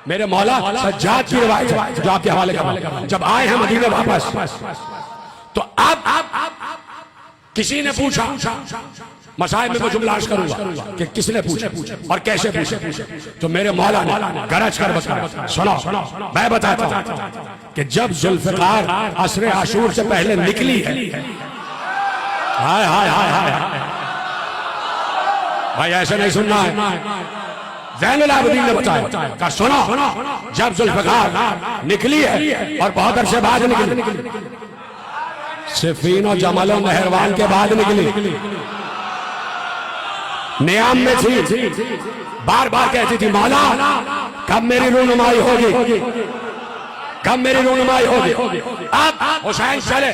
मेरे मौला सज्जाद की रिवायत है जो आपके हवाले कर, जब आए हैं मदीने वापस तो अब किसी ने पूछा, मसाइब में मैं जुमला अर्ज करूंगा कि किसने पूछा और कैसे पूछा, तो मेरे मौला ने गरज कर बताया। सुनो मैं बताता हूं कि जब जुल्फिकार असरे आशूर से पहले निकली है, हाय हाय हाय हाय भाई ऐसे नहीं सुनना है, ज़ैनुल आबिदीन ने बताया का सुनो, जब जुल्फिकार निकली है और बहुत अरसे बाद निकली, सिफीन और जमल और नहरवान के बाद निकली, नियाम में थी, बार बार कहती थी मौला कब मेरी रूनुमाई होगी, कब मेरी रूनुमाई होगी। अब हुसैन चले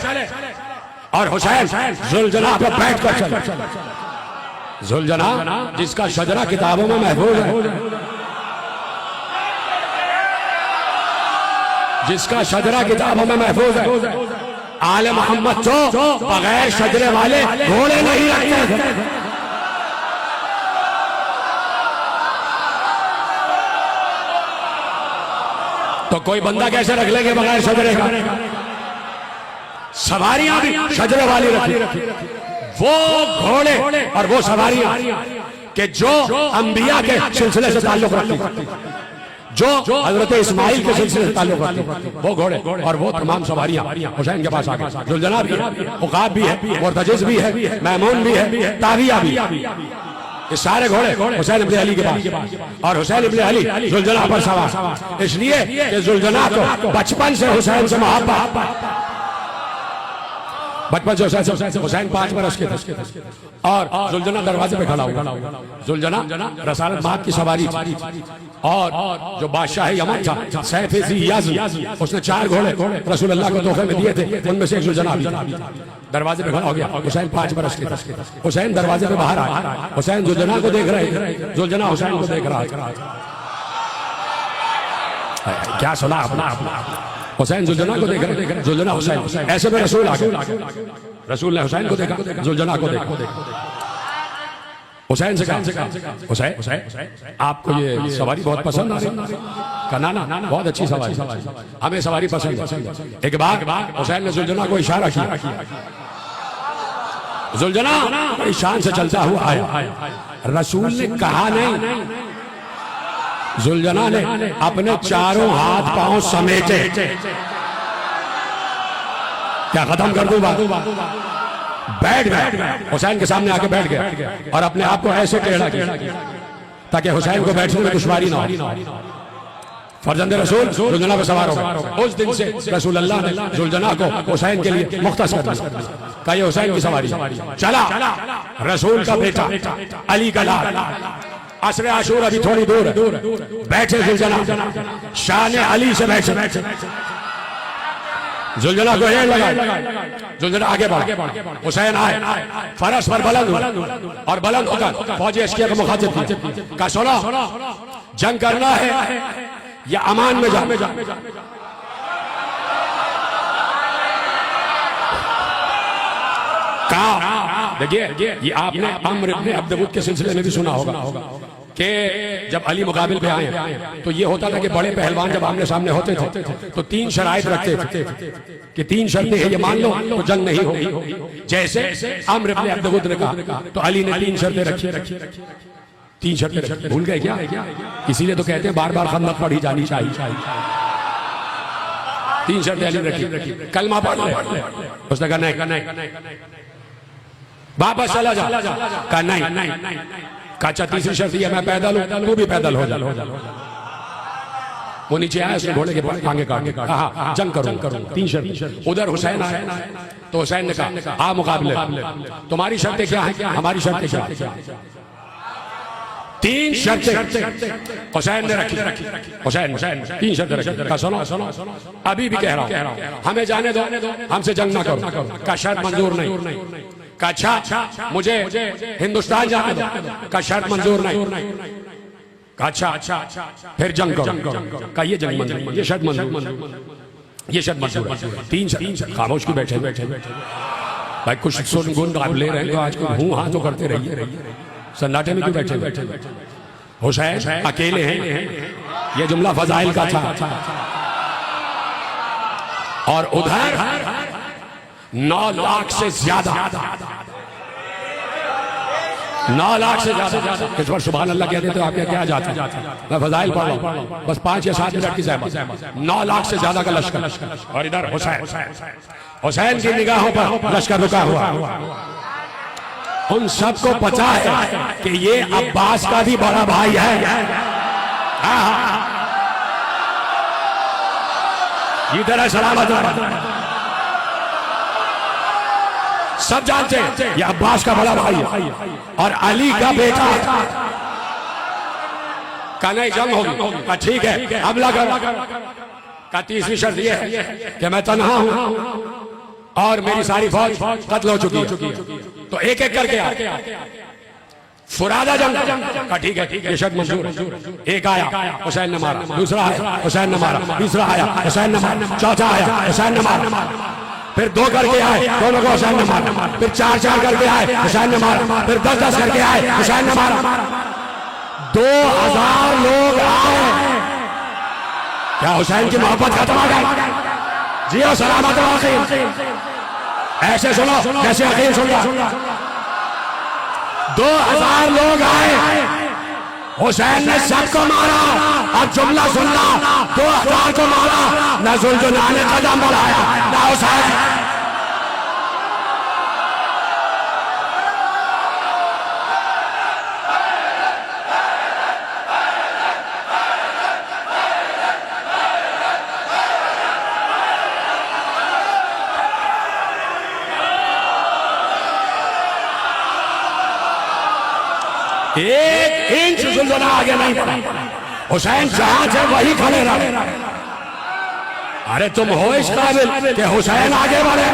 और हुसैन जुलजना पर बैठ कर चले, जुलजना जिसका शजरा किताबों में महफूज है, जिसका शजरा किताबों में महफूज है। आले मोहम्मद तो बगैर शजरे वाले घोड़े नहीं रखते थे। तो कोई बंदा कैसे रख लेंगे बगैर शजरे का? सवारियां भी शजरे वाली रखी, वो घोड़े और वो सवारियां कि जो अंबिया के सिलसिले से ताल्लुक रखती, जो हजरत इस्माइल के सिलसिले से ताल्लुक रखती, वो घोड़े और वो तमाम सवारियां हुसैन के पास आ गई। जुलजना भी है, उकाब भी है, मुर्तजिज भी है, मैमून भी है, ताविया भी है, ये सारे घोड़े हुसैन इब्ने अली के पास। और हुसैन इब्ने अली जुलजना पर सवार, इसलिए कि जुलजना को बचपन से हुसैन से मोहब्बत, बचपन से हुसैन 5 बरस के थे और जुलजना दरवाजे पे खड़ा हुआ। जुलजना रसालत मात की सवारी थी और जो बादशाह यमन था सैफ याज़ी, उसने 4 घोड़े रसूल अल्लाह को तोहफे में दिए थे, उनमें से एक जुलजना भी दरवाजे पे खड़ा हो गया। हुसैन 5 बरस के थे, हुसैन दरवाजे पे बाहर आया, हुसैन जुलजना को देख रहे थे, जुलजना हुसैन को देख रहा था। क्या सुना अपना हुसैन जुलजना को देख रहे, जुलजना हुसैन, ऐसे में रसूल आ गए, रसूल ने हुसैन को देखा, जुलजना को देखा, हुसैन से कहा हुसैन आपको ये सवारी बहुत पसंद आ रही? कहा ना बहुत अच्छी सवारी, हमें सवारी पसंद है। एक बार हुसैन ने जुलजना को इशारा किया, जुलजना बड़ी शान से चलता हुआ आया, रसूल ने कहा नहीं, जुलजना ने अपने चारों हाथ पांव समेटे, क्या खत्म कर दूं बात, बैठ गए, हुसैन के सामने आके बैठ गए और अपने आप को ऐसे टेढ़ा किया ताकि हुसैन को बैठने में दुश्वारी ना हो। फरजंदे रसूल जुलजना पे सवार हो गए। उस दिन से रसूल अल्लाह ने जुलजना को हुसैन के लिए मुख्तस कर दिया, कहा ये हुसैन की सवारी। चला रसूल का बेटा अली का लाल, असरे आशूर अभी थोड़ी दूर है, बैठे जुलजना, शान अली से बैठे, जुलजना को हेड लगा, जुलजना आगे बढ़ा, हुसैन आए, फरस पर बुलंद और बुलंद होकर फौजी अश्किया को मुखातिब किया, कहा सुनो जंग करना है या अमान में जा? कहा देखिए ये आपने अम्र इब्ने अब्दवुद के सिलसिले में भी सुना होगा कि जब अली मुकाबिल पे आए तो ये होता था कि बड़े पहलवान जब आमने सामने होते थे तो 3 शराइत रखते थे कि 3 शर्तें हैं, ये मान लो तो जंग नहीं होगी। जैसे अम्र इब्ने अब्दवुद ने कहा तो अली ने 3 शर्तें रखी, 3 शर्तें भूल गए क्या? इसीलिए तो कहते हैं बार बार खंदक पढ़ी जानी चाहिए। 3 शर्तें अली रखी, कलमा पढ़ ले, उसने कहा नहीं, वापस चला जा, कहा नहीं, कहा अच्छा तीसरी शर्त है मैं पैदल हूं, तू भी पैदल हो जा। वो नीचे आया, उसने घोड़े के आगे काट, जंग करूं, 3 शर्त। उधर हुसैन आया तो हुसैन ने कहा आ मुकाबले, तुम्हारी शर्तें क्या हैं, हमारी शर्तें क्या हैं? 3 शर्तें हुसैन ने रखी, हुसैन 3 शर्तें रखी, कहा सुनो अभी भी कह रहा हूं हमें जाने दो, हमसे जंग ना करो, का शर्त मंजूर नहीं, का अच्छा मुझे हिंदुस्तान जाने दो, का शर्त मंजूर नहीं, का अच्छा फिर जंग करो, का ये जंग मंजूर, ये शर्त मंजूर, ये शर्त मंजूर। 3 शर्त खामोश क्यों बैठे भाई, कुछ सुन गुन आप ले रहे हैं तो आज को हूं हाँ तो करते रहिए, सन्नाटे में क्यों बैठे? हुसैन अकेले हैं, ये जुमला फजाइल का था। और उधर 9 लाख से ज्यादा 9 लाख से ज्यादा किस पर सुभान अल्लाह कहते तो आपके क्या जाता है। मैं फजाइल पढ़ रहा हूं, बस 5 या 7 मिनट की ज़हमत। 9 लाख से ज्यादा का लश्कर, और इधर हुसैन की निगाहों पर लश्कर रुका हुआ। उन सबको पता है कि ये अब्बास का भी बड़ा भाई है। इधर सलामत सब जानते हैं ये अब्बास का बड़ा भाई है और अली का बेटा। का नहीं जंग होगी का ठीक है हमला करो। का तीसरी शर्त ये है कि मैं तन्हा हूं और मेरी सारी फौज कत्ल हो चुकी है। तो एक एक करके फुरादा जंग का ठीक है ये शर्त मंजूर है। एक आया हुसैन ने मारा, दूसरा आया हुसैन ने मारा, तीसरा आया हुसैन ने मारा, चौथा आया हुसैन ने मारा, फिर 2 करके आए दोनों को हुसैन ने मारा, फिर 4 करके आए हुसैन ने मारा, फिर 10 करके आए हुसैन ने मारा। 2000 लोग आए। क्या हुसैन की मोहब्बत खत्म हो गई? जियो सलामत ऐसे सुनो कैसे अकील सुन रहा। 2000 लोग आए, हुसैन ने सबको मारा। अब जुमला सुनना, 2000 को मारा, न जुल्जुना ने कदम बढ़ाया न हुसैन। एक इंच जुल्जुना आगे नहीं बढ़ा। हुसैन जहां थे वही खड़े रहे। अरे तुम हो इस काबिल कि हुसैन आगे बढ़े?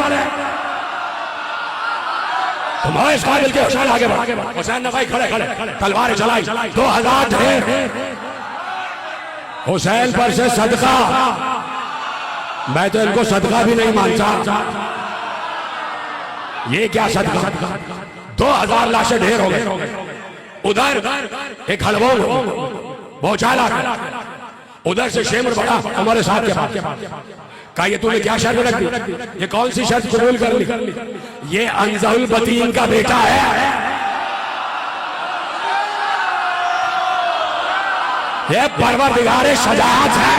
तुम हो इस काबिल कि हुसैन आगे बढ़े? हुसैन ने भाई खड़े खड़े तलवार चलाई। 2000 थे। हुसैन पर से सदका, मैं तो इनको सदका भी नहीं मानता। ये क्या सदका? 2000 लाशें ढेर हो गए। उधर एक हलवों पहुंचाला, उधर से शेमर बड़ा हमारे साथ के पास कहा ये तूने क्या शर्त रख दी? ये कौन सी शर्त कबूल कर ली? ये अंजुल बतीन का बेटा है। ये परवरदिगारे शजाअत है।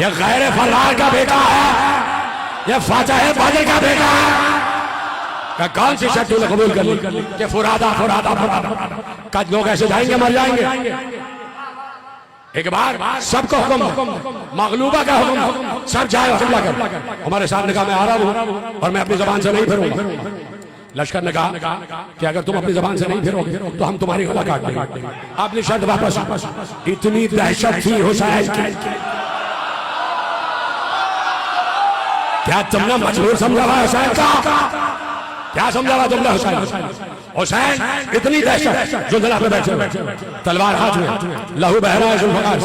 ये गैर फरार का बेटा है। ये फातिह बद्र का बेटा है। कौन सी शर्त तूने कबूल कर ली कि फुरादा फुरादा फुरादा? कद लोग ऐसे जाएंगे मर जाएंगे। एक बार सबको हुक्म, मगलूबा का हुक्म, सब जाए हमला कर। हमारे सामने कहा मैं आ रहा हूं और मैं अपनी जबान से नहीं फिरूंगा। लश्कर ने कहा कि अगर तुम अपनी जबान से नहीं फिरोगे तो हम तुम्हारी गला काट देंगे। आपने शर्त वापस। इतनी दहशत थी हुसैन की, क्या तुमने मजबूर समझा हुसैन का? क्या समझा हुआ तुमने हुसैन? हुसैन इतनी दहशत जो जला पे बैठे, तलवार हाथ में, लहू बह रहा है जुल्फकार।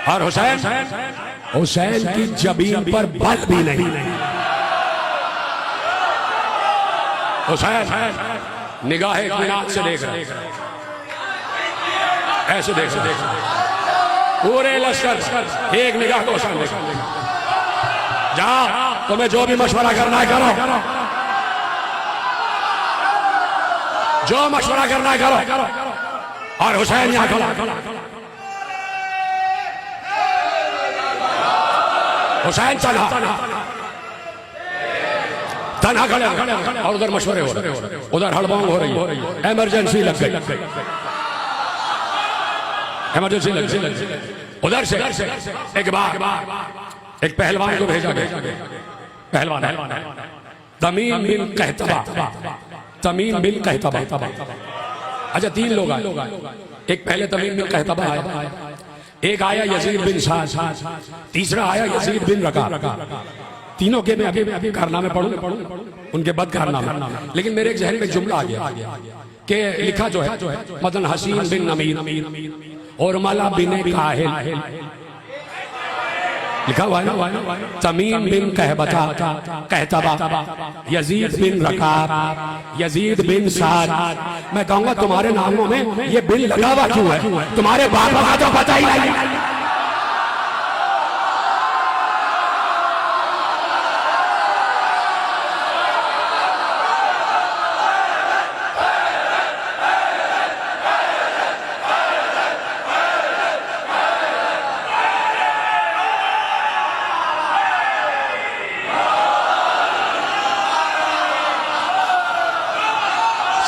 और हुसैन की जबीन पर बल भी नहीं। हुसैन निगाहे इत्मीनान से देख रहा, ऐसे देख पूरे लश्कर एक निगाह को हुसैन देख। जाओ तुम्हें जो भी मशवरा करना है करो, जो मशवरा करना है करो। और हुसैन यहां खड़ा, हुसैन तन्हा खड़े और उधर मशवरे हो रहे, उधर हड़बड़ाहट हो रही है। इमरजेंसी लग गई, इमरजेंसी लग गई। उधर से एक बार एक पहलवान को भेजा गया। पहलवान तमीम बिन कहतबा, तमीम बिन कहतबा। अच्छा 3 लोग आए। एक पहले तमीम बिन कहतबा आया, एक आया यजीद बिन साद, तीसरा आया यजीद बिन रका। तीनों के मैं अभी कारनामे पढ़ूं, उनके बद कारनामे। लेकिन मेरे एक जहन में जुमला आ गया कि लिखा जो है मदन हसीन बिन नमीर और मला बिन काहिल। लिखा हुआ है ना, तमीम बिन कहबता, कहतबा, यजीद बिन रकाब, यजीद बिन साद। मैं कहूंगा तुम्हारे नामों में ये बिन लगा हुआ क्यों है? तुम्हारे बाप का तो पता ही नहीं।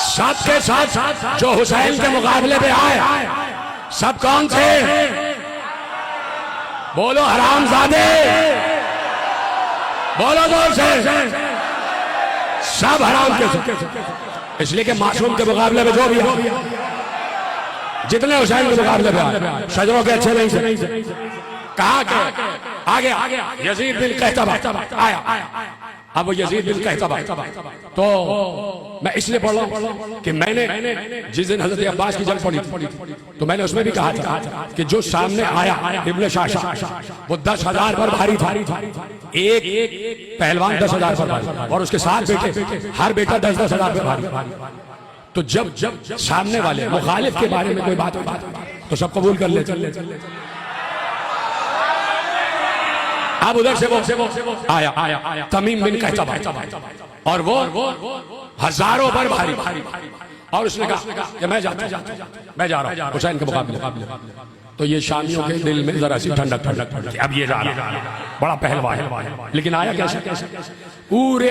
सबके साथ जो हुसैन के मुकाबले में आए, सब कौन थे? बोलो हरामजादे, बोलो जोर से। सब हराम के, इसलिए कि मासूम के मुकाबले में जो भी हो, जितने हुसैन के मुकाबले में आए, शजरों के अच्छे नहीं से। कहा के आगे यजीद बिन कहतबा आया। अब वो यजीद बिन कहतबा, तो मैं इसलिए पढ़ रहा हूं कि मैंने जिस दिन हजरत अब्बास की जंग पढ़ी तो मैंने उसमें भी कहा था कि जो सामने आया इब्न शाशा, वो 10,000 पर भारी था। एक पहलवान 10,000 पर भारी, और उसके 7 बेटे, हर बेटा 10-10 हजार पर भारी। तो जब सामने वाले मुखालिफ के बारे में कोई बात तो सब कबूल कर ले। अब उधर से वो आया तमीम बिन कहतबा, और वो हजारों पर भारी, और उसने कहा कि मैं जा रहा हूं हुसैन के मुकाबले। तो ये शामियों के दिल में जरा सी ठंडक अब ये जा रहा बड़ा पहलवान है, लेकिन आया कैसे? पूरे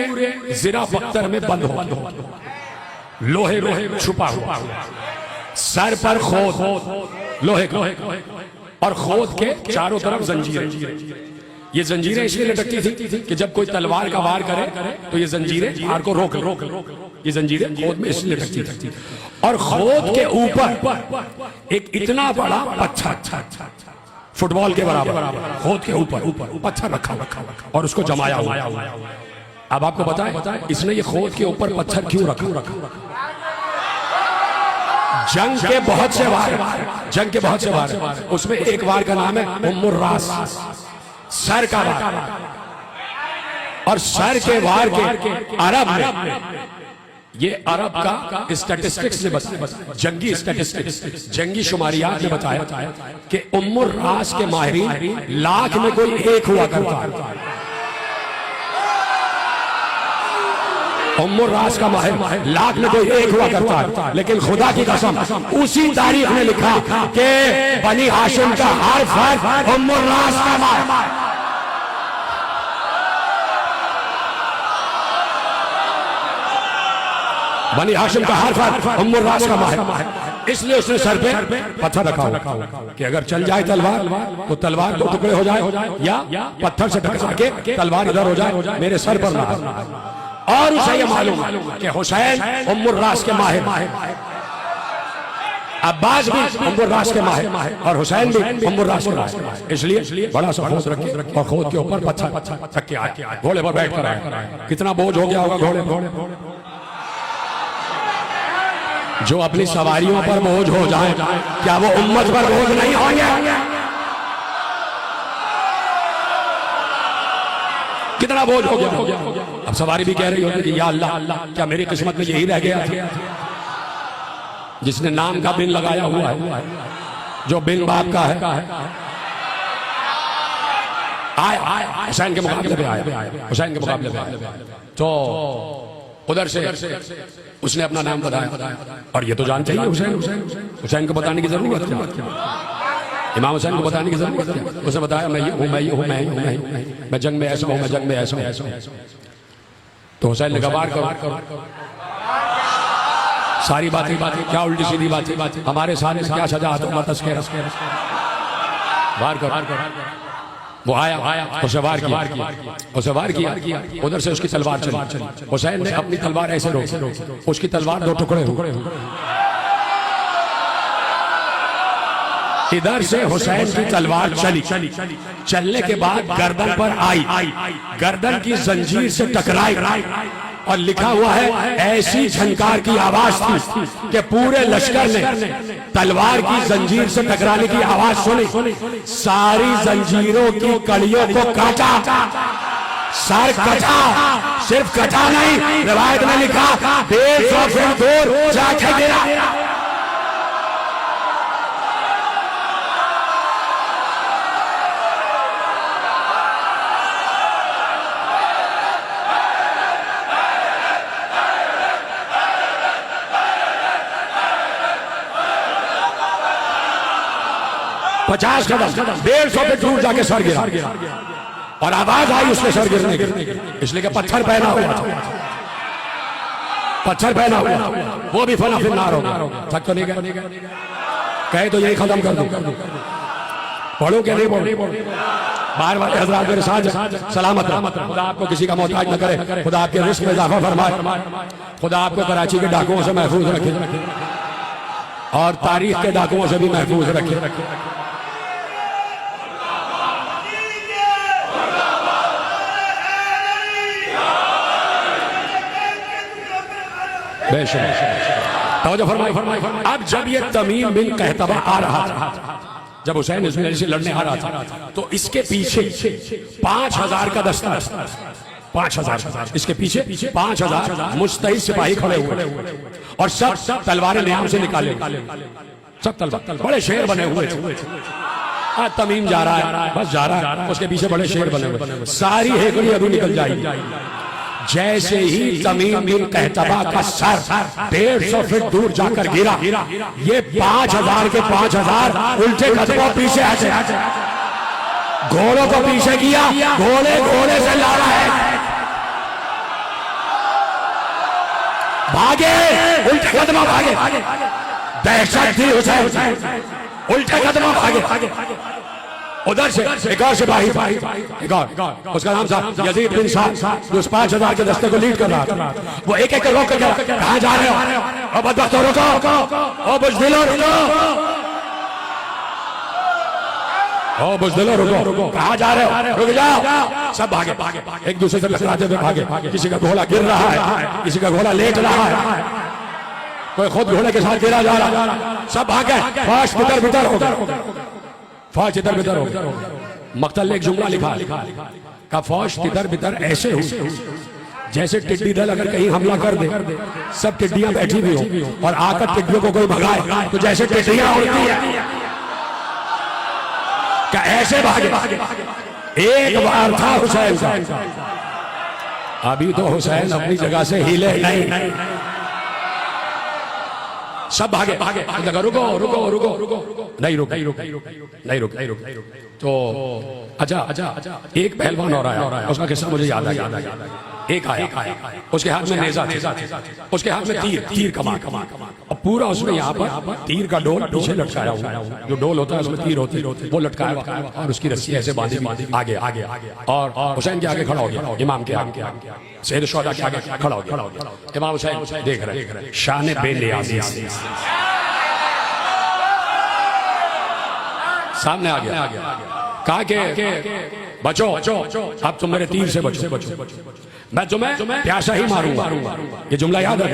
ज़िरा पत्थर में बंद हो, लोहे छुपा हुआ, सर पर खोद लोहे, और खोद के चारों तरफ जंजीरें। ये जंजीरें इसलिए लटकती थी कि जब कोई तलवार का वार करे तो ये जंजीरें वार को रोक। ये जंजीरें खोद में इसलिए लटकती थी, और खोद के ऊपर एक इतना बड़ा पत्थर, फुटबॉल के बराबर खोद के ऊपर पत्थर रखा और उसको जमाया हुआ। अब आपको बताएं इसने ये खोद के ऊपर पत्थर क्यों रखा? जंग के बहुत से वार, उसमें एक वार का नाम है उम्मुर रास, सर का वार। और सर के वार के अरब में, ये अरब का स्टैटिस्टिक्स ने बताया, जंगी स्टैटिस्टिक्स, जंगी शुमारियात ने बताया कि उम्मुर रास के माहिरीन लाख में कोई एक हुआ करता है। उम्मुर रास का माहिर लाख में कोई एक हुआ करता है, लेकिन खुदा की कसम उसी तारीख में लिखा कि बनी हाशिम का हर फर्द उम्मुर रास का माहिर। बनी हाशिम का हर फर्द उम्मुर रास का माहिर, इसलिए उसने सर पे पत्थर रखा हुआ कि अगर चल जाए तलवार तो तलवार 2 टुकड़े हो जाए, या पत्थर से टकरा के तलवार इधर हो जाए, मेरे सर पर ना। और उसे ये मालूम कि हुसैन उम्मुर रास के माहिर, अब्बास भी उम्मुर रास के माहिर, और हुसैन भी उम्मुर रास के माहिर। इसलिए बड़ा सा खोद रखे और खोद के ऊपर पत्थर रख के आए, घोड़े पर बैठ कर आए। कितना बोझ हो गया होगा घोड़े। जो अपनी सवारियों पर बोझ हो जाए, क्या वो उम्मत पर बोझ नहीं होंगे? कितना बोझ हो गया। अब सवारी भी कह रही होगी कि या अल्लाह, क्या मेरी किस्मत में यही रह गया था जिसने नाम का बिन लगाया हुआ है, जो बिन बाप का है। आए हुसैन के मुकाबले पे आए, हुसैन के मुकाबले पे आए। तो उधर से उसने अपना नाम बताया, और ये तो जानते ही हुसैन को बताने की जरूरत क्या? इमाम हुसैन को बताने की जरूरत क्या? उसने बताया मैं ये हूँ, मैं जंग में ऐसा हूँ, मैं जंग में ऐसा हूँ। तो हुसैन ने कहा वार करो। सारी बातें क्या उल्टी सीधी बातें, हमारे सामने क्या सजा वार करो। वो आया, उसे वार किया, उधर से उसकी तलवार चली। हुसैन ने अपनी तलवार ऐसे रोकी, उसकी तलवार 2 टुकड़े हुए। इधर से हुसैन की तलवार चलने के बाद गर्दन पर आई, गर्दन की जंजीर से टकराई, और लिखा हुआ है ऐसी झनकार की आवाज थी कि पूरे लश्कर ने तलवार की जंजीर से टकराने की आवाज सुनी, सारी जंजीरों की कड़ियों को काटा, सर कटा, सिर्फ कटा नहीं, रिवायत में लिखा 150 फीट दूर जाके गिरा। 50 कदम 150 फीट दूर जाके सर गिरा और आवाज आई उसके सर गिरने की, इसलिए कि पत्थर पहना हुआ था, पत्थर पहना हुआ, वो भी फना फिर नार हो गया। थक तो नहीं गया? कहे तो यही खत्म कर दो, पढ़ो क्या नहीं पढ़ो? बार बार हजरात मेरे साथ सलामत रहो। खुदा आपको किसी का मोहताज न करे, खुदा आपके रिस्क में इजाफा फरमाए, खुदा आपको कराची के डाकुओं से महफूज रखे और तारीख के डाकुओं से भी महफूज रखे। अब जब ये तमीम बिन कहतबा आ रहा था, जब हुसैन से लड़ने आ रहा था, तो इसके पीछे 5000 का दस्ता, 5000, इसके पीछे 5000 मुस्तैद सिपाही खड़े हुए और सब तलवारें नियाम से निकाले, सब तलवार, बड़े शेर बने हुए थे। तमीम जा रहा है, बस जा रहा है, उसके पीछे बड़े शेर बने हुए, सारी हेकड़ी अभी निकल जाएगी। जैसे ही तमीम बिन कहतबा का सर 150 फीट दूर जाकर गिरा, ये 5000 के 5000 उल्टे कदमों पीछे हटे, घोड़ों को पीछे किया, घोड़े घोड़े से लड़ा है, भागे, उल्टे कदमों भागे, दहशत थी हुसैन, उल्टे कदमों भागे। उधर से एक और सिपाही, एक और, उसका नाम था यजीद बिन साद, जो उस 5000 के दस्ते को लीड कर रहा था, वो एक एक रोक कर कहां जा रहे हो? अब बदबख्तो रुको, ओ बुज़दिलो रुको, ओ बुज़दिलो रुको, कहां जा रहे हो? रुक जाओ। सब भागे, एक दूसरे से टकराते हुए भागे, किसी का घोड़ा गिर रहा है, किसी का घोड़ा लेट रहा है, कोई खुद घोड़े के साथ गिरा जा रहा है, सब भागे, फौज भीतर हो गए, फौज इधर बिधर हो गई। मक्तल ने एक जुमला लिखा का फौज तितर बितर ऐसे हुई जैसे टिड्डी दल अगर कहीं हमला कर दे, सब टिड्डियां बैठी हुई हो और आकर टिड्डियों को कोई भगाए तो जैसे टिड्डियां उड़ती है, क्या ऐसे भागे। एक बार था हुसैन का, अभी तो हुसैन अपनी जगह से हिले नहीं, सब भागे, रुको, नहीं रुक। तो अच्छा, एक पहलवान और आया, उसका किस्सा मुझे याद आया। एक आया, उसके हाथ में नेजा था, उसके हाथ में तीर कमान, और पूरा उसमें यहाँ पर तीर का डोल पीछे लटकाया हुआ, जो डोल होता है उसमें तीर होती, वो लटकाया और उसकी रस्सी ऐसे बांधी आगे, और हुसैन के आगे खड़ा हो गया, इमाम के आगे, सैयद शुहदा के आगे खड़ा हो गया। इमाम हुसैन देख रहे, शान बेनियाज़ी सामने आ गया, कहा के बचो, अब तुम मेरे तीर से बचो, मैं तुम्हें प्यासा ही मारूंगा। ये जुमला याद है,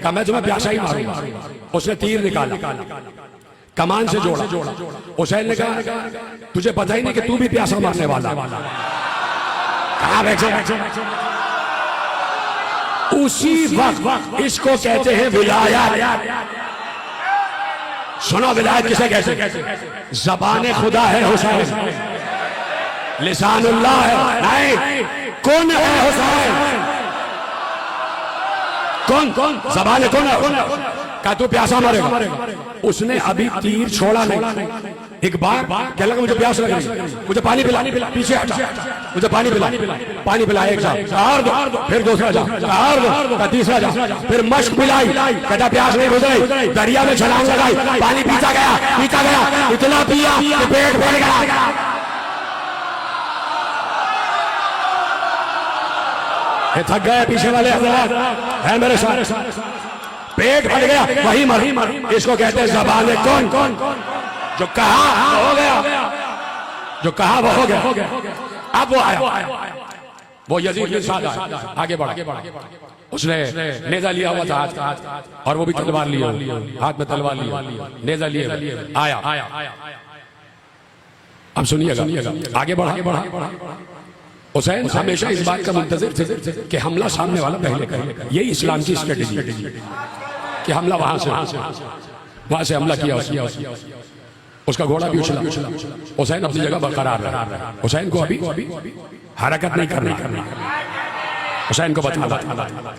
कहा मैं तुम्हें प्यासा ही मारूंगा। उसने तीर निकाला, कमान से जोड़ा, हुसैन ने कहा तुझे पता ही नहीं कि तू भी प्यासा मारने वाला। कहा बैठे, उसी वक्त इसको कहते हैं विलायत। सुनो विलायत किसे कहते? ज़बान खुदा है हुसैन, लिसानुल्लाह है, नहीं कौन है हुसैन? कौन ज़बान कौन है? का तू प्यासा मारेगा? उसने अभी तीर छोड़ा नहीं, एक बार क्या लगा मुझे प्यास लग रही, मुझे पानी पिला, पीछे हटा, मुझे पानी पिला, एक और दो, फिर दूसरा जा, और दो, तीसरा जा, फिर मश्क पिलाई, कहता प्यास नहीं बुझ रही, दरिया में छलांग लगाई, पानी पीता गया, इतना पिया कि पेट भर गया। थक गए पीछे वाले है मेरे साथ, पेट भर गया, वही मर। इसको कहते हैं ज़बान कौन, जो कहा हो गया, जो कहा वो हो गया। अब वो आया, वो यजीद बिन साद आया, आगे बढ़ा। उसने नेजा लिया हुआ था और वो भी तलवार लिया, हाथ में तलवार लिया, नेजा लिए आया। अब सुनिएगा, आगे बढ़ा। हुसैन हमेशा इस बात का मुंतज़िर थे कि हमला सामने वाला पहले करे। यही इस्लाम की स्ट्रेटेजी कि हमला वहां से हमला किया। उसका घोड़ा भी उछला, हुसैन अपनी जगह बरकरार रहा। हुसैन को अभी हरकत नहीं करनी। हुसैन को बता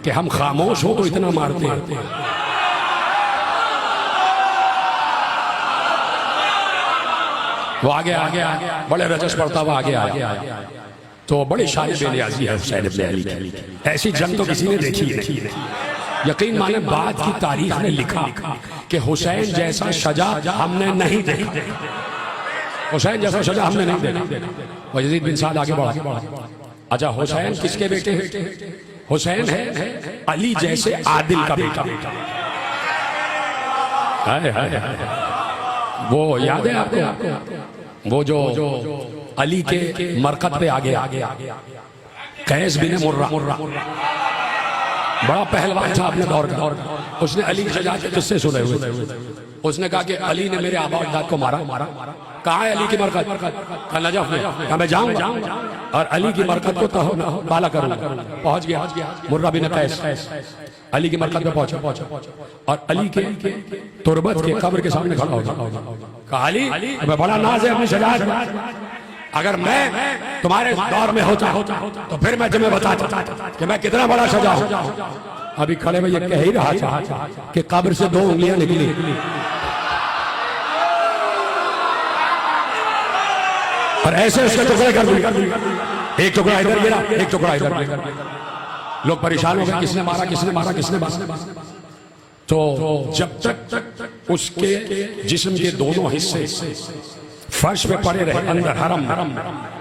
कि हम खामोश हो तो इतना मारते हैं। वो आगे बड़े रजस पड़ता हुआ आगे आया। तो बड़ी शान बेनियाज़ी है हुसैन इब्न अली की। ऐसी जंग तो किसी ने देखी नहीं। यकीन माने बाद की तारीख ने लिखा कि हुसैन जैसा शजा हमने नहीं देखा। हुसैन जैसा शजा हमने नहीं देखा। यजीद बिन साद आगे बढ़ा। अच्छा, हुसैन किसके बेटे हैं? हुसैन है अली जैसे आदिल का बेटा। वो याद है आपको? वो जो अली के मरकत पे आगे कैस बिन मुर्रा, बड़ा पहलवान था अपने दौर का। उसने अली की शजाअत के किस्से सुने हुए। उसने कहा कि अली ने मेरे आबा अजदाद को मारा। कहाँ है अली की मरकत? नजफ में। मैं जाऊंगा और अली की मरकत को पाला करूंगा। पहुंच गया मुर्रा बिन कैस, अली की मरकत में पहुंचा और अली के तुरबत के कब्र के सामने खड़ा हो गया। कहा अली, मैं बड़ा नाज है अपनी शजाअत। अगर मैं तुम्हारे दौर में होता तो फिर मैं तुम्हें बताता कि मैं कितना बड़ा शजा हूं। अभी खड़े में ये कह ही रहा था कि कब्र से 2 उंगलियां निकली। और ऐसे उसके टुकड़े कर दिए। एक टुकड़ा इधर गिरा, एक टुकड़ा इधर गिरा। लोग परेशान हो गए, किसने मारा। तो जब तक उसके जिस्म के दोनों हिस्से फर्श पे पड़े रहे, अंदर हरम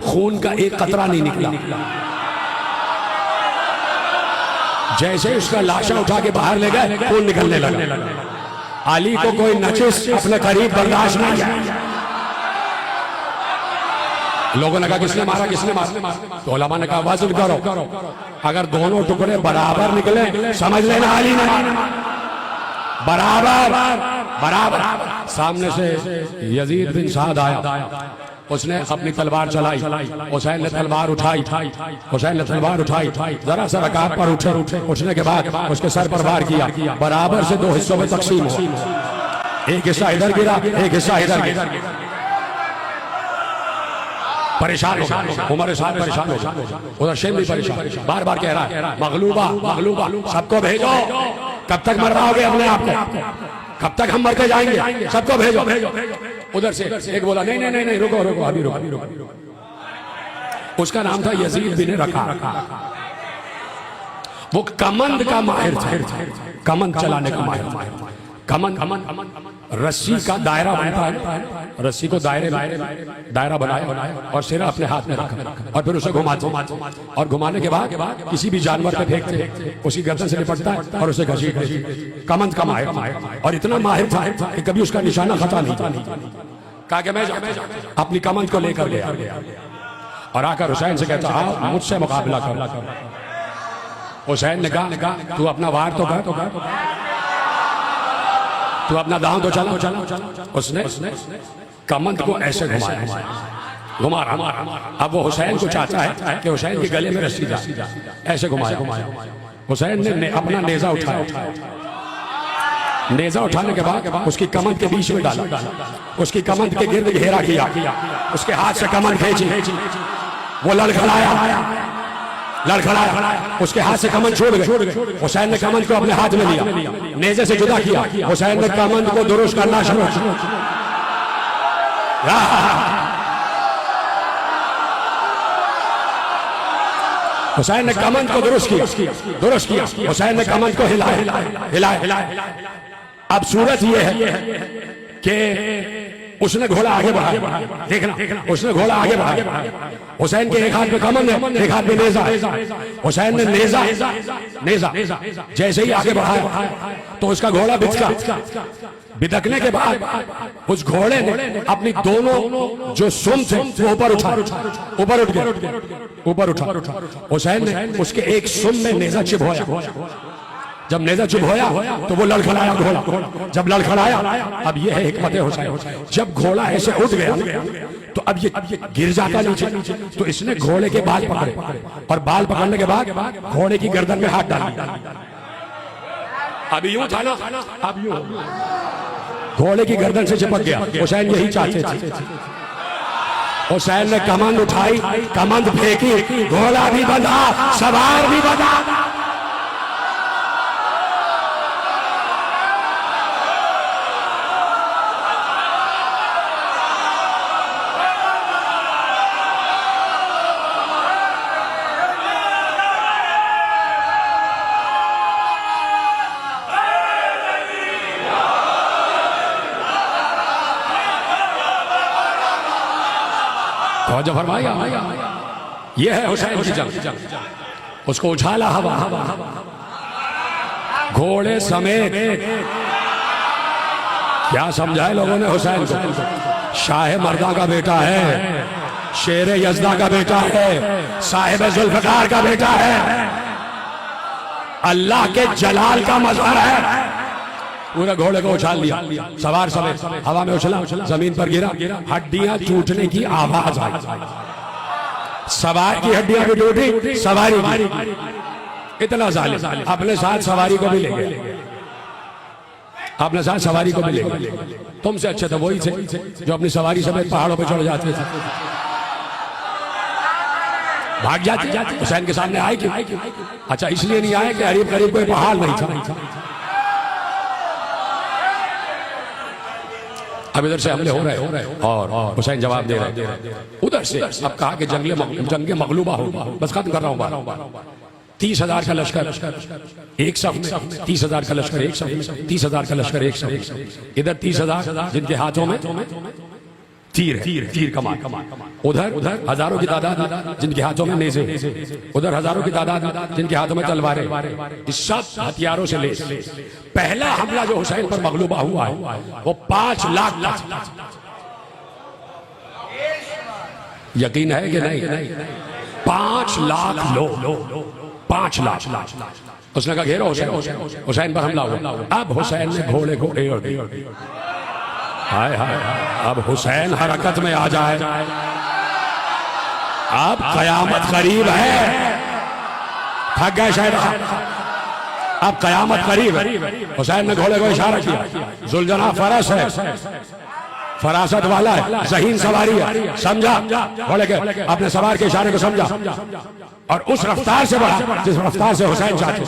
खून का एक कतरा नहीं निकला। जैसे उसका लाशा उठा के बाहर ले गए, खून निकलने लगा। अली को कोई नचिस अपने करीब बर्दाश्त नहीं किया। लोगों ने कहा किसने मारा। तो उलमा ने कहा वज़न करो, अगर दोनों टुकड़े बराबर निकले समझ लेना अली ने बराबर। सामने से यजीद बिन साद आया। उसने अपनी तलवार चलाई। हुसैन ने तलवार उठाई। जरा सा रकाब पर उठे। उठने के बाद उसके सर पर वार किया। बराबर से 2 हिस्सों में तकसीम हुआ। एक हिस्सा इधर गिरा, एक हिस्सा इधर गिरा। परेशान हो उमर साहब, परेशान हो उधर शेम भी परेशान, बार बार कह रहा है मगलूबा सबको भेजो। कब तक मरवाओगे अपने आप को? कब तक हम मरते जाएंगे? सबको भेजो। उधर से एक बोला नहीं, रुको अभी रुको। उसका नाम था यजीद बिन रका। वो कमंद का माहिर था, कमंद चलाने का माहिर। कमंद रस्सी का दायरा बनता है। रस्सी को दायरा बनाया और सिरा अपने हाथ में रखा और फिर उसे घुमाते और घुमाने के बाद किसी भी जानवर पे फेंकते, उसकी गर्दन से निपटता है और उसे घसीटते। कमंद का माहिर और इतना माहिर था कि कभी उसका निशाना खता नहीं था। कहा कि मैं अपनी कमंद को लेकर गया और आकर हुसैन से कहता आओ मुझसे मुकाबला कर। हुसैन ने कहा तू अपना वार तो कर, तू अपना दांव तो चला। उसने कमंद को ऐसे घुमा रहा। अब वो हुसैन को चाहता है कि हुसैन के गले में रस्सी जा, ऐसे घुमाया। हुसैन ने अपना नेजा उठाया। नेजा उठाने के बाद उसकी कमंद के बीच में डाला, उसकी कमंद के गिर्द घेरा किया, उसके हाथ से कमंद खींची। वो लड़खड़ाया, उसके हाथ से कमंद छोड़ गए। हुसैन ने कमंद को अपने हाथ में लिया, नेजे से जुदा किया। हुसैन ने कमंद को दुरुस्त करना शुरू किया। हुसैन ने कमंद को दुरुस्त किया। हुसैन ने कमंद को हिलाया। अब सूरत यह है कि उसने घोड़ा आगे बढ़ाया, देखना उसने घोड़ा आगे बढ़ाया। हुसैन के एक हाथ में कमंद है, एक हाथ में नेजा। हुसैन ने नेजा जैसे ही आगे बढ़ाया तो उसका घोड़ा बिदकने के बाद उस घोड़े ने अपनी दोनों जो सुम थे वो ऊपर उठा। हुसैन ने उसके एक सुम में नेजा चिबोया। जब नेजा चुभ होया तो वो लड़खड़ाया घोड़ा। जब लड़खड़ाया, अब ये है हिकमत हुसैन, जब घोड़ा ऐसे उठ गया तो अब ये गिर जाता नीचे, तो इसने घोड़े के बाल पकड़े और बाल पकड़ने के बाद घोड़े की गर्दन में हाथ डाल। अब यूं था ना, अब यूं घोड़े की गर्दन से चिपक गया। हुसैन यही चाहते थे। हुसैन ने कमंद उठाई, कमंद फेंकी, घोड़ा भी बंधा, सवार भी बंधा। जो फरमाया ये है हुसैन की जंग। उसको उछाला हवा, घोड़े समेत। क्या समझाए लोगों ने हुसैन को? शाह मर्दा का बेटा है, शेर यज़दा का बेटा है, साहिब जुल्फ़िकार का बेटा है, अल्लाह के जलाल का मज़हर है। पूरा घोड़े को उछाल लिया, सवार समेत हवा में उछला, जमीन पर गिरा, हड्डियां टूटने की आवाज आई। सवार की हड्डियां भी टूटी, सवारी की। इतना जालिम, अपने साथ सवारी को भी ले गए, अपने साथ सवारी को भी ले गए। तुमसे अच्छे तो वही थे जो अपनी सवारी समेत पहाड़ों पर चढ़ जाते थे, भाग जाते। हुसैन के सामने आए क्यों? अच्छा, इसलिए नहीं आए कि करीब करीब कोई पहाड़ नहीं था। अब इधर से हमले हो रहे और हुसैन जवाब दे रहे। उधर से अब कहा कि जंगे मगलूबा हो। बस खत्म कर रहा हूँ। 30,000 का लश्कर एक सफ में, 30,000 का लश्कर एक सफ, 30,000 का लश्कर एक सफ। इधर 30,000 जिनके हाथों में तीर कमान, उधर हजारों की तादाद जिनके हाथों में नेज़े, उधर हजारों की तादाद जिनके हाथों में तलवारें, इस सब हथियारों से लेस। पहला हमला जो हुसैन पर मगलूबा हुआ है वो 5 लाख था। यकीन है कि नहीं? 5 लाख लोग, 5 लाख। उसने कहा घेरो हुसैन पर हमला हुआ। अब हुसैन ने घोड़े को घेर दिया। हाय हाय, अब हुसैन हरकत में आ जाए, अब कयामत करीब है। थक गए शायद, अब कयामत करीब है। हुसैन ने घोड़े को इशारा किया, जुलजना फरस है, फरासत वाला है, ज़हीन सवारी है, समझा? घोड़े के अपने सवार के इशारे को समझा और उस रफ्तार से बढ़ा जिस रफ्तार से हुसैन चाहते।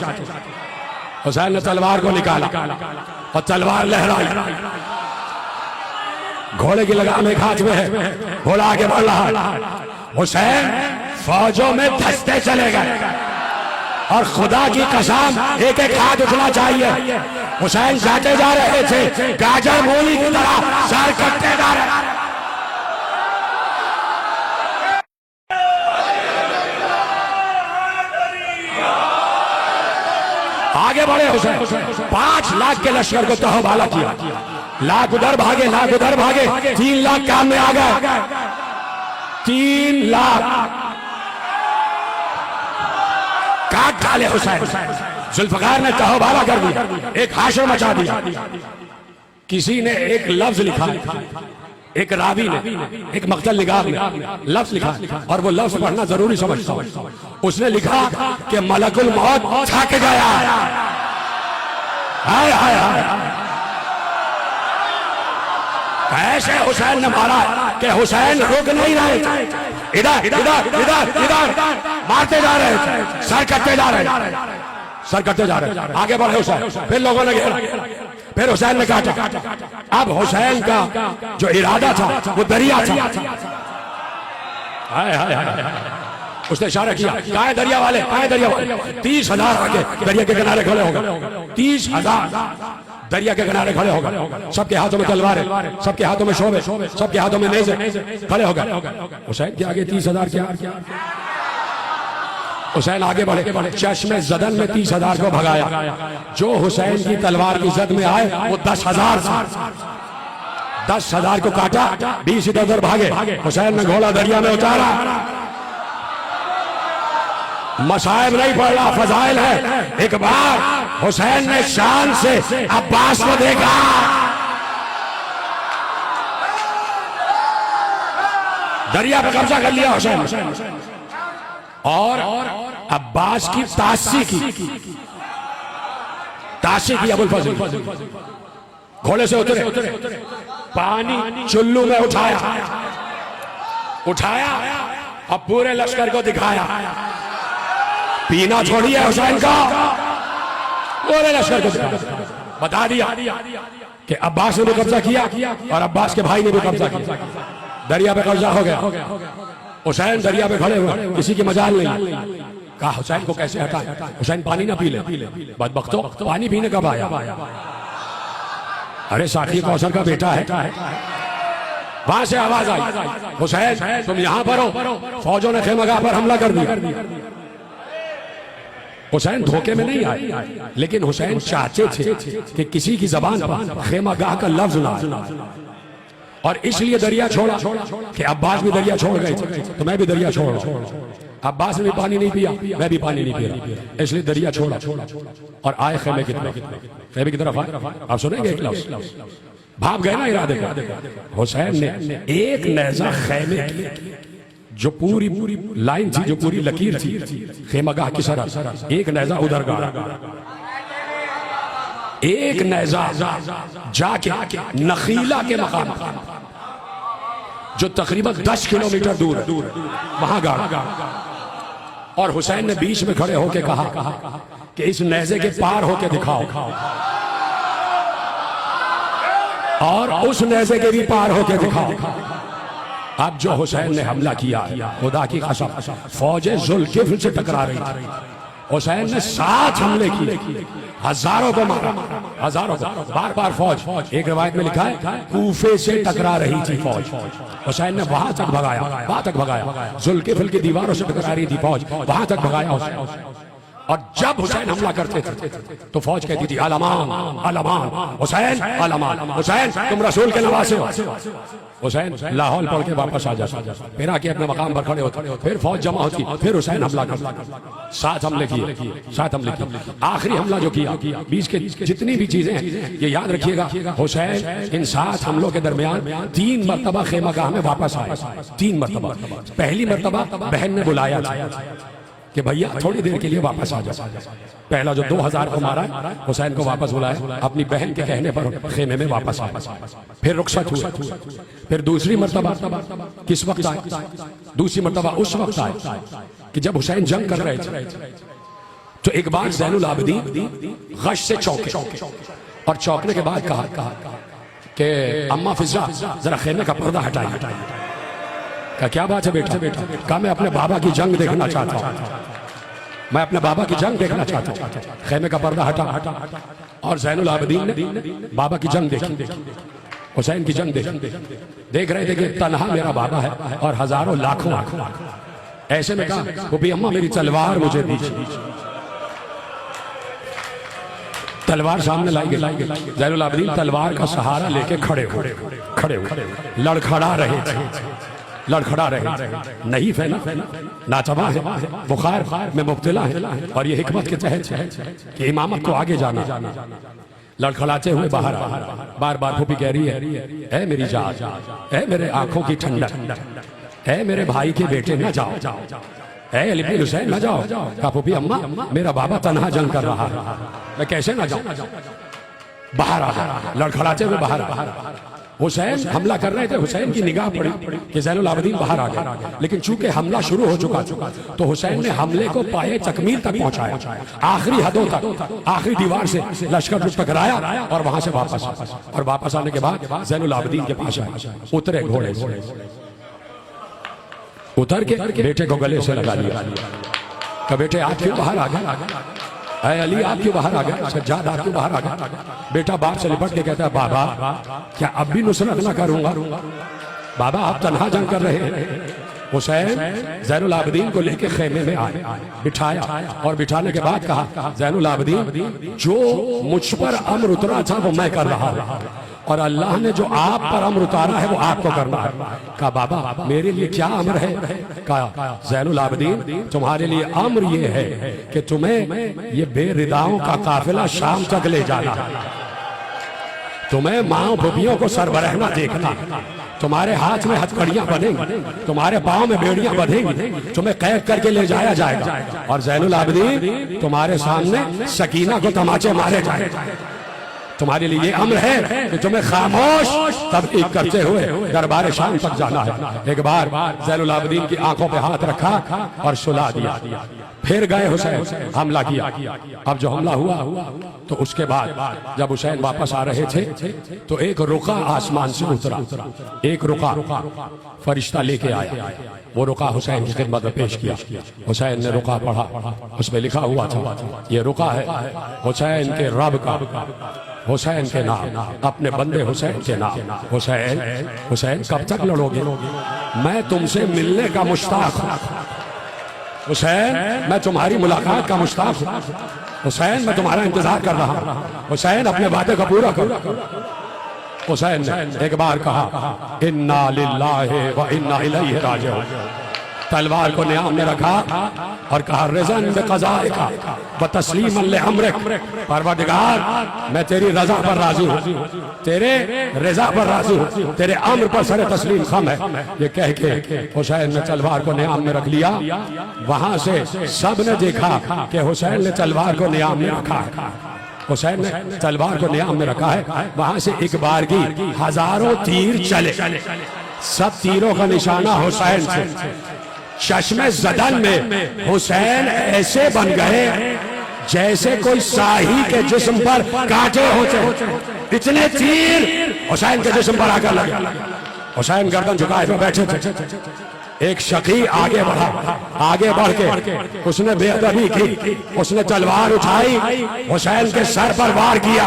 हुसैन ने तलवार को निकाला और तलवार लहराई। घोड़े की लगाम एक हाथ में है, घोड़ा आगे बढ़ रहा है। हुसैन फौजों में धंसते चले गए और खुदा की कसम एक एक हाथ उठना चाहिए। हुसैन जाते जा रहे थे, गाजर मूली की तरह सर कटते जा रहे। आगे बढ़े हुसैन, 5 लाख के लश्कर को तहवाला किया। लाख उधर भागे, लाख उधर भागे, 3 लाख काम में आ गए। 3 लाख काट डाले हुसैन। जुल्फ़िकार ने तहवाला कर दिया, एक हाशर मचा दिया। किसी ने एक लफ्ज लिखा, एक रावी ने, एक मक्तल निगाह ने लफ्ज लिखा और वो लफ्ज पढ़ना जरूरी समझता हूं। उसने लिखा कि मलकुल मौत थक गया। हाय हाय हाय, ऐसे हुसैन ने मारा कि हुसैन रुक नहीं रहे थे, इधर इधर इधर इधर मारते जा रहे थे, सर कटते जा रहे। आगे बढ़े हुसैन, फिर लोगों ने घेरा, फिर हुसैन ने काटा। अब हुसैन का जो इरादा था वो दरिया था। हाय हाय हाय, उसने इशारा किया, कहाँ है दरिया वाले, कहाँ है दरिया वाले? 30,000 आगे दरिया के किनारे खड़े हो गए। 30,000 दरिया के किनारे खड़े हो गए, सबके हाथों में तलवारें, सबके हाथों में शोभे, सबके हाथों में नेज़े, खड़े हो गए। हुसैन के आगे 30,000 क्या? हुसैन आगे बढ़े, चश्मे जदन में 30,000 को भगाया। जो हुसैन की तलवार की जद में आए वो 10,000 को काटा, 20 इधर उधर भागे। हुसैन ने घोड़ा दरिया में उतारा। मसाइब नहीं पड़ रहा, फजाइल है। एक बार हुसैन ने शान से अब्बास को देखा, दरिया पे कब्जा कर लिया हुसैन, और अब्बास की तासी की अबुल फजल घोड़े से उतरे, पानी चुल्लू में उठाया और पूरे लश्कर को दिखाया। पीना छोड़िए हुसैन का, पूरे लश्कर को दिखाया, बता दिया कि अब्बास ने भी कब्जा किया और अब्बास के भाई ने भी कब्जा किया। दरिया पे कब्जा हो गया। हुसैन दरिया पे खड़े हुए, किसी की मजाल नहीं। कहा हुसैन को कैसे हटाए? हुसैन पानी ना पी ले। बदबख्तो, पानी पीने कब आया? अरे साथी कौशल का बेटा है। वहां से आवाज आई, हुसैन तुम यहां पर हो, फौजों ने खेमगाह पर हमला कर दिया। हुसैन धोखे में नहीं आए, लेकिन हुसैन चाहते थे कि किसी की जबान पर खेमगाह का लफ्ज ना आए, और इसलिए दरिया छोड़ा कि अब्बास भी दरिया छोड़ गए थे, तो मैं भी दरिया छोड़ रहा हूं। अब्बास ने भी पानी नहीं पिया, मैं भी पानी नहीं पी रहा, इसलिए दरिया छोड़ा और आए खेमे की तरफ। खेमे की तरफ आप सुनेंगे एक लफ्ज, भाग गए ना इरादे का। हुसैन ने एक नेज़ा खेमे की जो पूरी लाइन थी, जो पूरी लकीर थी खेमगाह की सरहद, एक नेज़ा उधर गाड़ा, एक नेज़ा जाके नखीला के मकाम जो तकरीबन 10 किलोमीटर दूर वहां गाड़ा, और हुसैन ने बीच में खड़े होके कहा कि इस नेज़े के पार होके दिखाओ, और उस नेज़े के भी पार होके दिखाओ। अब जो हुसैन ने हमला किया, खुदा की कसम फौजें जुल्किफ्ल से टकरा रही थी। हुसैन ने 7 हमले किए, हजारों को मारा, हजारों को। बार बार फौज, एक रिवायत में लिखा है कूफे से टकरा रही थी फौज। हुसैन ने वहां तक भगाया, जुल्किफ्ल की दीवारों से टकरा रही थी फौज, वहां तक भगाया हुसैन। और जब हुसैन हमला करते थे तो फौज कहती थी अलमान अलमान हुसैन, अलमान हुसैन, तुम रसूल के नवासे हो। हुसैन लाहौल पढ़ के वापस आ जाता, फिर आके अपने मकाम पर खड़े होते, फिर फौज जमा होती, फिर हुसैन हमला करता। 7 हमले किए। आखिरी हमला जो किया, बीच के जितनी भी चीजें हैं ये याद रखिएगा, हुसैन इन 7 हमलों के दरमियान 3 मरतबा खेमागाह में वापस आए। 3 मरतबा। पहली मरतबा बहन ने बुलाया कि भैया थोड़ी देर के लिए वापस आ जाओ। पहला जो 2000 को मारा, हुसैन को वापस बुलाया, अपनी बहन के कहने पर खेमे में वापस आया। फिर रुखसत हुआ। फिर दूसरी मर्तबा किस वक्त आए? दूसरी मर्तबा उस वक्त आए कि जब हुसैन जंग कर रहे थे, तो एक बार ज़ैनुल आबिदीन गश से चौंके, और चौंकने के बाद कहा कि अम्मा फिजा जरा खेमे का पर्दा हटाइए। क्या बात है बेटा? कहा मैं अपने बाबा की जंग देखना चाहता हूं, मैं अपने बाबा की जंग देखना चाहता हूं। खेमे का पर्दा हटा, और ज़ैनुल आबिदीन ने बाबा की जंग देखी, हुसैन की जंग देखी। देख रहे थे कि तन्हा मेरा बाबा है और हजारों लाखों। ऐसे में कहा वो भी अम्मा मेरी तलवार मुझे दीजिए। तलवार सामने लाई गई। ज़ैनुल आबिदीन तलवार का सहारा लेके खड़े हुए, लड़खड़ा रहे, नहीं फैला, नाचवा है, बुखार में मुब्तला है, और ये हिकमत के तहत है कि इमामत को आगे जाना। लड़खड़ाते हुए बाहर, बार बार फूफी कह रही है, ऐ मेरी जान, ऐ मेरे आंखों की ठंडक, ऐ मेरे भाई के बेटे न जाओ, ऐ अली इब्न हुसैन न जाओ। कहा फूफी अम्मा मेरा बाबा तन्हा जंग कर रहा है, मैं कैसे ना जाऊं? बाहर आ, लड़खड़ाते हुए बाहर। हुसैन हमला कर रहे थे, हुसैन की निगाह पड़ी कि ज़ैनुल आबिदीन बाहर आ गए, लेकिन चूंकि हमला शुरू हो चुका तो हुसैन ने हमले को पाए तकमील तक पहुंचाया, आखिरी हदों तक, आखिरी दीवार से लश्कर टकराया और वहां से वापस आने के बाद ज़ैनुल आबिदीन के पास आए, उतरे घोड़े से, उतर के बेटे को गले से लगा लिया। बेटे आप क्यों बाहर आ गए? ऐ अली आप क्यों बाहर आ गए, सज्जाद आप क्यों बाहर आ गए। बेटा बाप से लिपट के कहता है बाबा क्या अब भी नुसरत ना करूंगा। बाबा आप तन्हा जंग कर रहे हैं। हुसैन ज़ैनुल आबिदीन को लेके खेमे में आए, बिठाया और बिठाने के बाद कहा ज़ैनुल आबिदीन जो मुझ पर अम्र उतरा था वो मैं कर रहा हूं और अल्लाह ने जो आप पर अम्र उतारा है वो आपको करना है। कहा बाबा मेरे लिए क्या अम्र है। कहा ज़ैनुल आबिदीन तुम्हारे लिए अम्र ये है कि तुम्हें ये बेरिदाओं का काफिला शाम तक ले जाना है, तुम्हें माँ भूपियों को सरबराहना देखना, तुम्हारे हाथ में हथकड़ियां बनेंगी, तुम्हारे पाँव में बेड़ियां बंधेंगी, तुम्हें कैद करके ले जाया जाएगा और ज़ैनुल आबिदीन तुम्हारे सामने सकीना को तमाचे मारे जाएंगे। तुम्हारे लिए ये अम्र है कि तुम्हें खामोश तबलीग करते हुए दरबार शाम तक जाना है। एक बार ज़ैनुल आबिदीन की आंखों पे हाथ रखा और सुला दिया। फिर गए हुसैन, हमला किया। अब जो हमला हुआ तो उसके बाद जब हुसैन वापस आ रहे थे तो एक रुका आसमान से उतरा, एक रुका फरिश्ता लेके आया। वो रुका हुसैन की खिदमत में पेश किया। हुसैन ने रुका पढ़ा, उसमें लिखा हुआ था ये रुका है हुसैन के रब का, हुसैन के नाम, अपने बंदे हुसैन के नाम। हुसैन हुसैन कब तक लड़ोगे, मैं तुमसे मिलने का मुश्ताक हूँ। हुसैन मैं तुम्हारी मुलाकात का मुश्ताक हूँ। हुसैन मैं तुम्हारा इंतजार कर रहा हूँ। हुसैन अपने वादे को पूरा करो। हुसैन ने एक बार कहा इन्ना लिल्लाहि व इन्ना इलैहि राजिऊन, तलवार को नियाम में रखा और कहा रिज़न बिक़ज़ाइका व तस्लीमन लिअम्रिक, परवरदिगार मैं तेरी रजा पर राजी हूँ, तेरे रजा पर राजी हूँ, तेरे अम्र पर सरे तस्लीम खम है। ये कह के हुसैन ने तलवार को नियाम में रख लिया। वहां से सब ने देखा कि हुसैन ने तलवार को नियाम में रखा है, हुसैन ने तलवार को नियाम में रखा है। वहां से एक बार की हजारों तीर चले, सब तीरों का निशाना हुसैन से। चश्मे ज़दन में हुसैन ऐसे बन गए जैसे कोई शाही के जिस्म पर कांटे होते, इतने तीर हुसैन के जिस्म पर आकर लगे। हुसैन गर्दन झुकाए हुए बैठे थे। एक शकी आगे बढ़ा, आगे बढ़ के उसने बेअदबी की, उसने तलवार उठाई, हुसैन के सर पर वार किया।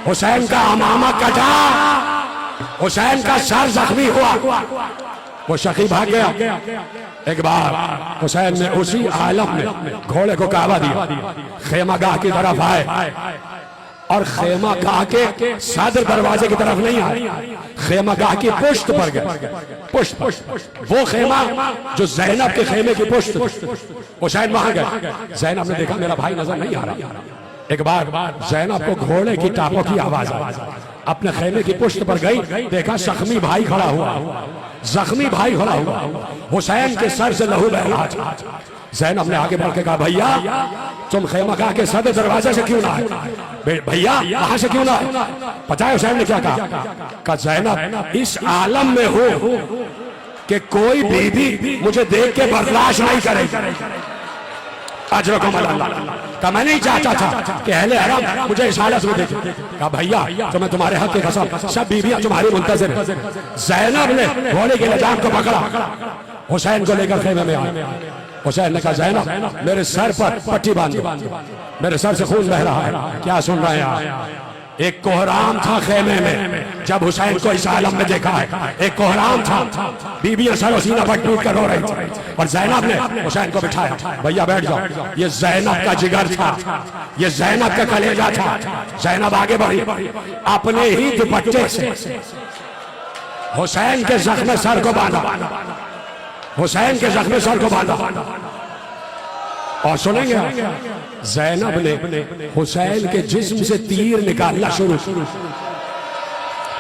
हुसैन का अमामा कटा, हुसैन का सर जख्मी हुआ, वो शकी भाग गया। एक बार हुसैन ने उसी आलम में घोड़े को काबा दिया, खेमागाह की तरफ आए और खेमागाह के सदर दरवाजे की तरफ नहीं आए, खेमागाह की पुश्त पर गए। पुश्त वो खेमा जो ज़ैनब के खेमे की पुश्त, हुसैन वहां गए। ज़ैनब ने देखा मेरा भाई नजर नहीं आ रहा। एक बार ज़ैनब को घोड़े की टापों की आवाज आई, अपने खेमे की पुश्त पर गई, देखा जख्मी भाई खड़ा हुआ, जख्मी भाई खड़ा हुआ, हुसैन के सर से लहू बह रहा था। ज़ैनब ने आगे बढ़ के कहा भैया तुम खेमागाह के सदर दरवाजे से क्यों ना आए, भैया वहां से क्यों ना आए। पता है हुसैन ने क्या कहा, ज़ैनब इस आलम में हो कि कोई बीबी मुझे देख के बर्दाश्त नहीं करेगी। अजरकुम अल्लाह, कहा मैं नहीं चाहता था कि अहले हरम मुझे इस हालत में देखे। कहा भैया तो मैं तुम्हारे हक की कसम सब बीबियां तुम्हारी मुंतज़िर हैं। ज़ैनब ने घोड़े के लजाम को पकड़ा, हुसैन को लेकर खेमे में आए। हुसैन ने कहा ज़ैनब मेरे सर पर पट्टी बांध दो, मेरे सर से खून बह रहा है। क्या सुन रहे हैं आप। एक कोहराम था खेमे में जब हुसैन को इस आलम में देखा है, एक कोहराम था, बीबियां सर सीना पर टूट कर रो रही थी और ज़ैनब ने हुसैन को बिठाया, भैया बैठ जाओ। ये ज़ैनब का जिगर था, ये ज़ैनब का कलेजा था। ज़ैनब आगे बढ़ी, अपने ही दुपट्टे से हुसैन के जख्म सर को बांधा, हुसैन के जख्म सर को बांधा। और सुनेंगे ज़ैनब ने हुसैन के जिस्म से तीर निकालना शुरू,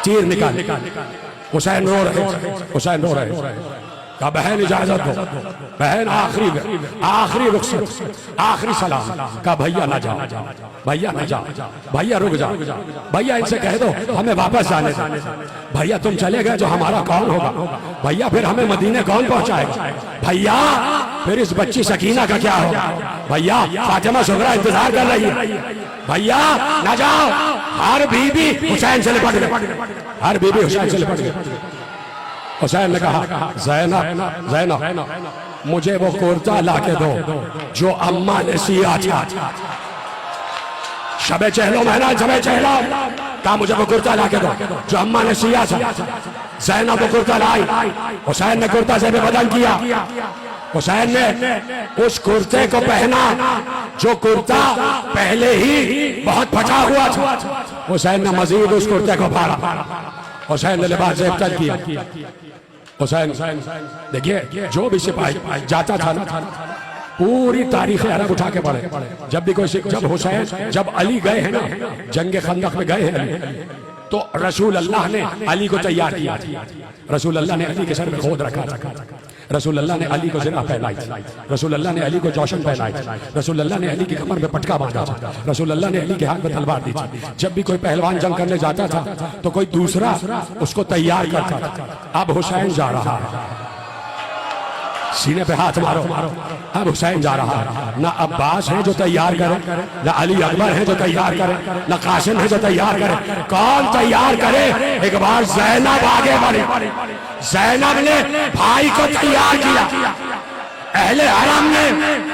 तीर निकाल, हुसैन रो रहे, हुसैन रो रहे। कहा बहन इजाजत दो, बहन आखिरी रुखसत, आखिरी सलाम। कहा भैया ना जाओ, भैया ना जाओ, भैया रुक जाओ, भैया इनसे कह दो हमें वापस जाने दो। भैया तुम चले गए जो हमारा कौन होगा, भैया फिर हमें मदीने कौन पहुंचाएगा, भैया फिर इस बच्ची सकीना का क्या होगा, भैया फातिमा सुगरा इंतजार कर रही है, भैया ना जाओ। हर बीबी हुसैन से लिपट गई, हर बीबी हुसैन से लिपट गई। हुसैन ने कहा ज़ैनब ज़ैनब मुझे वो कुर्ता ला के दो जो अम्मा ने सिया था, शबे चहलो महना शबे चहलो, कहा मुझे वो कुर्ता ला के दो जो अम्मा ने सिया था। ज़ैनब वो कुर्ता लाई, हुसैन ने कुर्ता से बदन किया। हुसैन ने उस कुर्ते को पहना जो कुर्ता पहले ही बहुत फटा हुआ था। हुसैन ने मजीद उस कुर्ते को फाड़ा। हुसैन ने लिबास से इफ्तार किया। हुसैन देखिए जो भी सिपाही जाता था ना, पूरी तारीख अरब उठा के पढ़े। जब भी कोई जब हुसैन जब अली गए हैं ना, जंग खंदक में गए हैं, तो रसूल अल्लाह ने अली को तैयार किया। रसूल अल्लाह ने अली के सर में खोद रखा था। रसूल अल्लाह ने अली को ज़रा पहनाई। रसूल अल्लाह ने अली को जौशन पहनाई। रसूल अल्लाह ने अली की कमर में पटका बांधा था। रसूल अल्लाह ने अली के हाथ में तलवार दी थी। जब भी कोई पहलवान जंग करने जाता था तो कोई दूसरा उसको तैयार करता था। अब हुसैन जा रहा है, सीने पे हाथ मारो। अब हुसैन जा रहा है। ना अब्बास है जो तैयार करे, ना अली अकबर है जो तैयार करे, ना कासिम है जो तैयार करे। कौन तैयार करे? एक बार ज़ैनब आगे बढ़ी। ज़ैनब ने भाई को तैयार किया। अहले हरम ने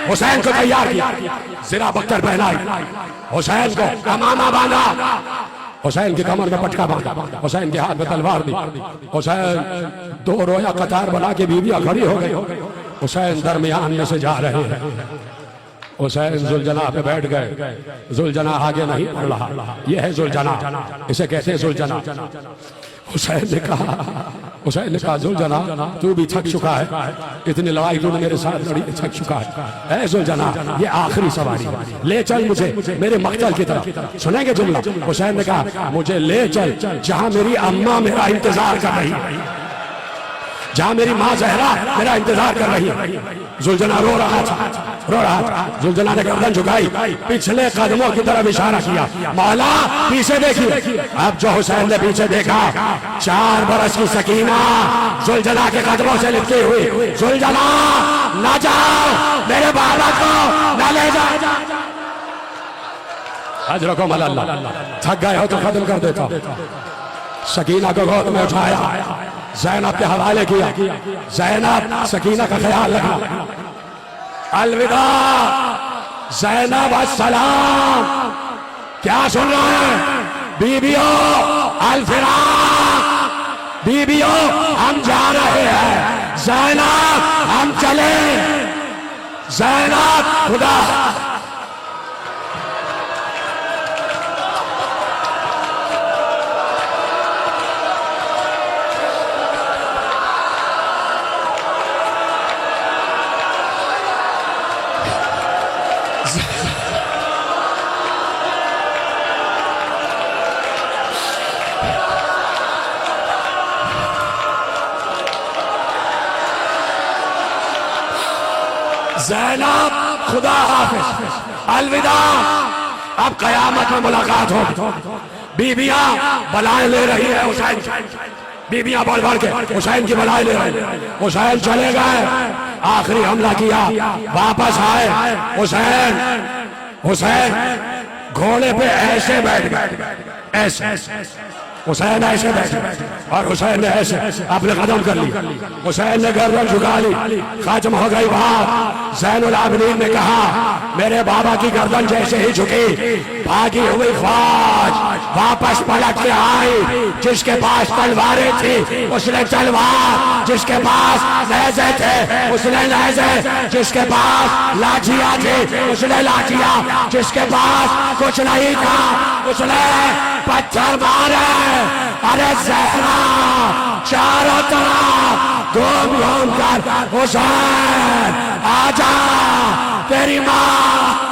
हुसैन को तैयार किया। ज़रा बख्तर पहनाई, हुसैन को अमामा बांधा, हुसैन की कमर में पटका बांधा, हुसैन के हाथ में तलवार दी। हुसैन दो रोया कतार बना के बीवियां खड़ी हो गई। हुसैन दरमियान में से जा रहे हैं। हुसैन जुलजना पे बैठ गए। जुलजना आगे नहीं बढ़ रहा। यह है जुलजना, इसे कहते हैं जुलजना। हुसैन ने कहा जुलजना तू भी थक चुका है, इतनी लड़ाई तूने मेरे साथ लड़ी, थक चुका है। जुलजना ये आखिरी सवारी, ले चल मुझे मेरे मकतल की तरफ। सुनेंगे जुमला? हुसैन ने कहा मुझे ले चल जहां मेरी अम्मा मेरा इंतजार कर रही है, जहां मेरी माँ ज़हरा मेरा इंतजार कर रही है। जुलजना रो रहा था। जुलजना ने गर्दन झुकाई, पिछले कदमों की तरफ इशारा किया। मौला पीछे देखिए। अब जो हुसैन ने पीछे देखा, 4 बरस की सकीना जुलजना के कदमों से लिपटी हुई। जुलजना ना जाओ, मेरे बाबा को ना ले जाओ। अजरकुम अल्लाह। थक गए हो तो खत्म कर देता। सकीना को गोद में उठाया, ज़ैनब के हवाले किया। ज़ैनब सकीना का ख्याल रखना। अलविदा ज़ैनब अस्सलाम। क्या सुन रहे हैं बीबियों? अलफिराक बीबियों, हम जा रहे हैं। ज़ैनब हम चले। ज़ैनब खुदा ज़ैनब खुदा हाफिज, अलविदा। अब कयामत में मुलाकात हो। बीबियां बलाएं ले रही है हुसैन, बीबियां बढ़ बढ़ के हुसैन की बलाएं ले रही है। हुसैन चले गए, आखिरी हमला किया, वापस आए। हुसैन घोड़े पे ऐसे बैठ गए, ऐसे हुसैन ऐसे बैठे और हुसैन ने ऐसे अपने कदम कर ली। हुसैन ने गर्दन झुका ली। खत्म हो गई बात। ज़ैनुल आबिदीन ने कहा मेरे बाबा की गर्दन जैसे ही झुकी, भागी हुई फौज वापस पलट के आई। जिसके पास तलवारें थी उसने तलवार, जिसके पास नेज़े थे उसने नेज़े, जिसके पास लाठियां थी उसने लाठियां, जिसके पास कुछ नहीं था उसने पत्थर मारे। अरे ज़हरा चारों तरफ घूम घूम कर हुसैन आजा, तेरी माँ